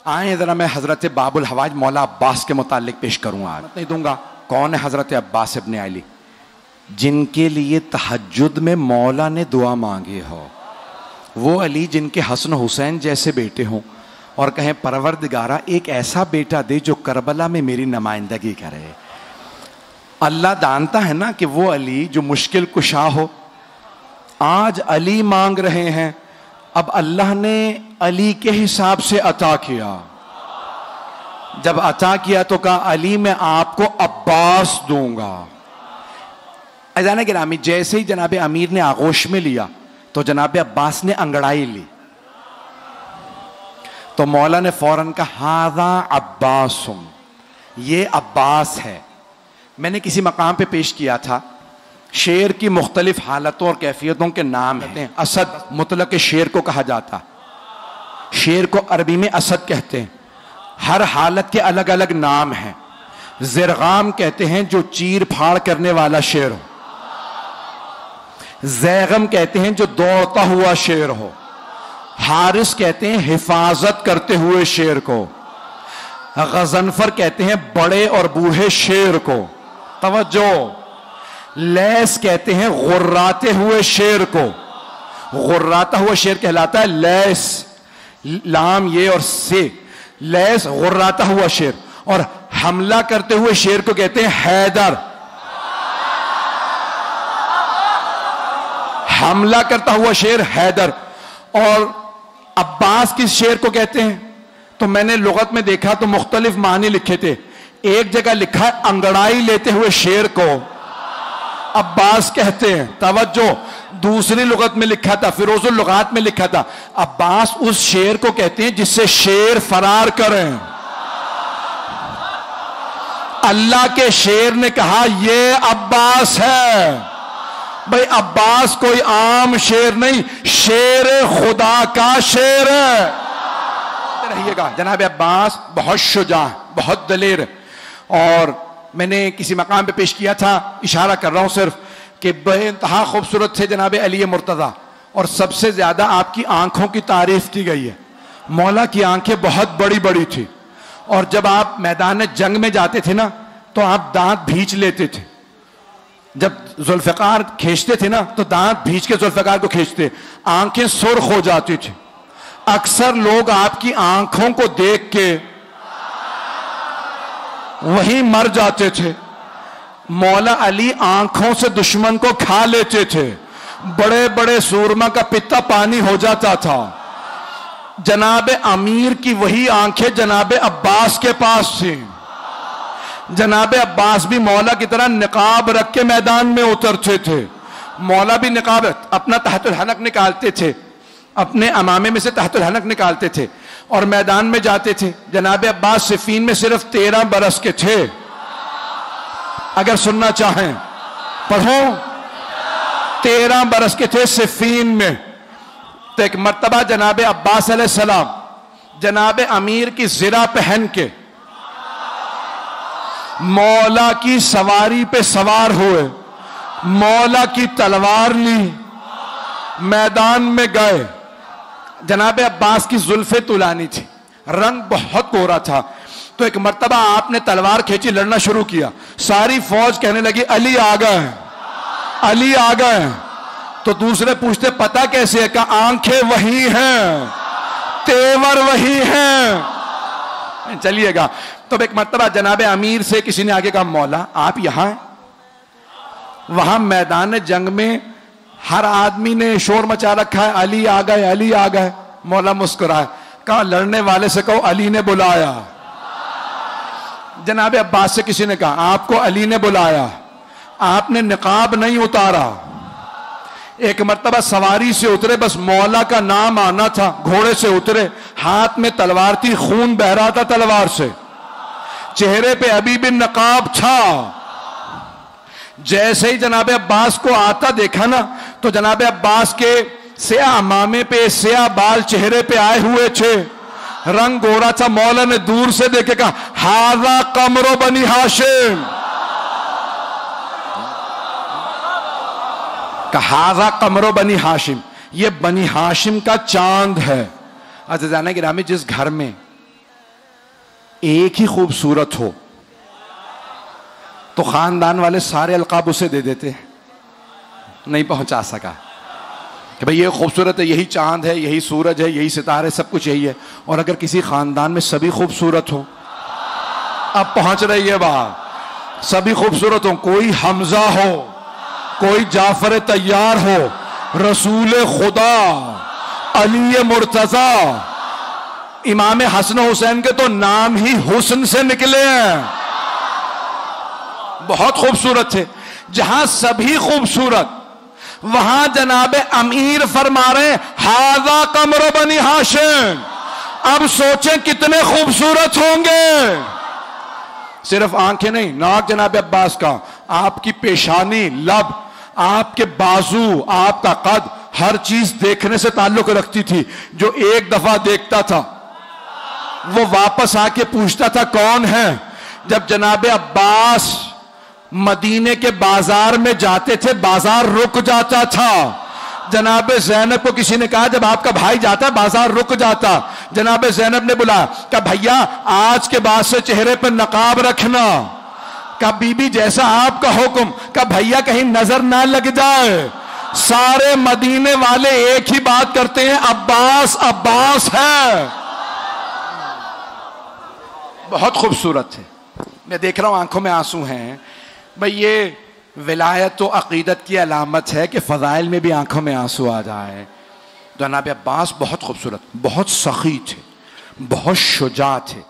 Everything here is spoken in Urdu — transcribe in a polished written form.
آئیں ذرا میں حضرت باب الحوائج مولا عباس کے متعلق پیش کروں. آج نہیں دوں گا. کون ہے حضرت عباس ابن علی؟ جن کے لیے تہجد میں مولا نے دعا مانگی ہو. وہ علی جن کے حسن حسین جیسے بیٹے ہوں اور کہیں پروردگارہ ایک ایسا بیٹا دے جو کربلا میں میری نمائندگی کرے. اللہ جانتا ہے نا کہ وہ علی جو مشکل کشا ہو. آج علی مانگ رہے ہیں, اب اللہ نے علی کے حساب سے عطا کیا. جب عطا کیا تو کہا علی میں آپ کو عباس دوں گا. اذان گرامی, جیسے ہی جناب امیر نے آغوش میں لیا تو جناب عباس نے انگڑائی لی تو مولا نے فوراً کہا ہذا عباسم, یہ عباس ہے. میں نے کسی مقام پہ پیش کیا تھا, شیر کی مختلف حالتوں اور کیفیتوں کے نام ہیں. اسد مطلق شیر کو کہا جاتا, شیر کو عربی میں اسد کہتے ہیں. ہر حالت کے الگ الگ نام ہیں. زرغام کہتے ہیں جو چیر پھاڑ کرنے والا شیر ہو. زیغم کہتے ہیں جو دوڑتا ہوا شیر ہو. حارس کہتے ہیں حفاظت کرتے ہوئے شیر کو. غضنفر کہتے ہیں بڑے اور بوڑھے شیر کو. توجہ. لیس کہتے ہیں غراتے ہوئے شیر کو. غراتا ہوا شیر کہلاتا ہے لیس, لام یہ اور سے. لیس غراتا ہوا شیر. اور حملہ کرتے ہوئے شیر کو کہتے ہیں حیدر. حملہ کرتا ہوا شیر حیدر. اور عباس کس شیر کو کہتے ہیں؟ تو میں نے لغت میں دیکھا تو مختلف معنی لکھے تھے. ایک جگہ لکھا ہے انگڑائی لیتے ہوئے شیر کو عباس کہتے ہیں. توجہ. دوسری لغت میں لکھا تھا, فیروز اللغات میں لکھا تھا, عباس اس شیر کو کہتے ہیں جس سے شیر فرار کریں. اللہ کے شیر نے کہا یہ عباس ہے. بھئی عباس کوئی عام شیر نہیں, شیر خدا کا شیر ہے. رہیے گا. جناب عباس بہت شجاع, بہت دلیر. اور میں نے کسی مقام پہ پیش کیا تھا, اشارہ کر رہا ہوں صرف, کہ بے انتہا خوبصورت تھے جناب علی مرتضیٰ. اور سب سے زیادہ آپ کی آنکھوں کی تعریف کی گئی ہے. مولا کی آنکھیں بہت بڑی بڑی تھی. اور جب آپ میدان جنگ میں جاتے تھے نا تو آپ دانت بھینچ لیتے تھے. جب ذوالفقار کھینچتے تھے نا تو دانت بھینچ کے ذوالفقار کو کھینچتے, آنکھیں سرخ ہو جاتی تھی. اکثر لوگ آپ کی آنکھوں کو دیکھ کے وہیں مر جاتے تھے. مولا علی آنکھوں سے دشمن کو کھا لیتے تھے. بڑے بڑے سورما کا پتا پانی ہو جاتا تھا. جناب امیر کی وہی آنکھیں جناب عباس کے پاس تھیں. جناب عباس بھی مولا کی طرح نقاب رکھ کے میدان میں اترتے تھے. مولا بھی نقاب اپنا تحت الحلق نکالتے تھے, اپنے امامے میں سے تحت الحلق نکالتے تھے اور میدان میں جاتے تھے. جناب عباس صفین میں صرف 13 برس کے تھے. اگر سننا چاہیں پڑھو, 13 برس کے تھے صفین میں. تو ایک مرتبہ جناب عباس علیہ السلام جناب امیر کی زرہ پہن کے مولا کی سواری پہ سوار ہوئے, مولا کی تلوار لی, میدان میں گئے. جناب عباس کی زلفیں طولانی تھی, رنگ بہت گورا تھا. تو ایک مرتبہ آپ نے تلوار کھینچی, لڑنا شروع کیا. ساری فوج کہنے لگی علی آ گئے, علی آ گئے. تو دوسرے پوچھتے پتہ کیسے ہے؟ کہ آنکھیں وہی ہیں, تیور وہی ہیں. چلیے گا. تو ایک مرتبہ جناب امیر سے کسی نے آگے کہا مولا آپ یہاں ہیں؟ وہاں میدان جنگ میں ہر آدمی نے شور مچا رکھا ہے علی آ گئے, علی آ گئے. مولا مسکرائے, کہا لڑنے والے سے کہو علی نے بلایا. جناب عباس سے کسی نے کہا آپ کو علی نے بلایا, آپ نے نقاب نہیں اتارا. ایک مرتبہ سواری سے اترے, بس مولا کا نام آنا تھا, گھوڑے سے اترے, ہاتھ میں تلوار تھی, خون بہ رہا تھا تلوار سے, چہرے پہ ابھی بھی نقاب تھا. جیسے ہی جناب عباس کو آتا دیکھا نا تو جناب عباس کے سیاہ امامے پہ سیاہ بال چہرے پہ آئے ہوئے تھے, رنگ گورا تھا. مولا نے دور سے دیکھ کے کہا ہاذا قمر بنی ہاشم. ہاذا قمر بنی ہاشم, یہ بنی ہاشم کا چاند ہے. عزیزانہ گرامی, جس گھر میں ایک ہی خوبصورت ہو تو خاندان والے سارے القاب اسے دے دیتے، نہیں پہنچا سکا کہ بھئی یہ خوبصورت ہے، یہی چاند ہے، یہی سورج ہے، یہی ستارے، سب کچھ یہی ہے. اور اگر کسی خاندان میں سبھی خوبصورت ہو، اب پہنچ رہی ہے بات، سبھی خوبصورت ہو، کوئی حمزہ ہو، کوئی جعفر طیار ہو، رسول خدا علی مرتضی، امام حسن و حسین کے تو نام ہی حسن سے نکلے ہیں، بہت خوبصورت تھے. جہاں سبھی خوبصورت، وہاں جناب امیر فرما رہے ھذا قمر بنی ہاشم. اب سوچیں کتنے خوبصورت ہوں گے. صرف آنکھیں نہیں، ناک جناب عباس کا، آپ کی پیشانی، لب، آپ کے بازو، آپ کا قد، ہر چیز دیکھنے سے تعلق رکھتی تھی. جو ایک دفعہ دیکھتا تھا وہ واپس آ کے پوچھتا تھا کون ہے. جب جناب عباس مدینے کے بازار میں جاتے تھے بازار رک جاتا تھا. جناب زینب کو کسی نے کہا جب آپ کا بھائی جاتا ہے بازار رک جاتا. جناب زینب نے بولا کہ بھیا آج کے بعد سے چہرے پر نقاب رکھنا. کہ بی بی جیسا آپ کا حکم. کہ بھیا کہیں نظر نہ لگ جائے. سارے مدینے والے ایک ہی بات کرتے ہیں عباس عباس ہے. بہت خوبصورت ہے. میں دیکھ رہا ہوں آنکھوں میں آنسو ہیں. بھئی یہ ولایت و عقیدت کی علامت ہے کہ فضائل میں بھی آنکھوں میں آنسو آ جائے. جناب عباس بہت خوبصورت، بہت سخی تھے، بہت شجاع تھے.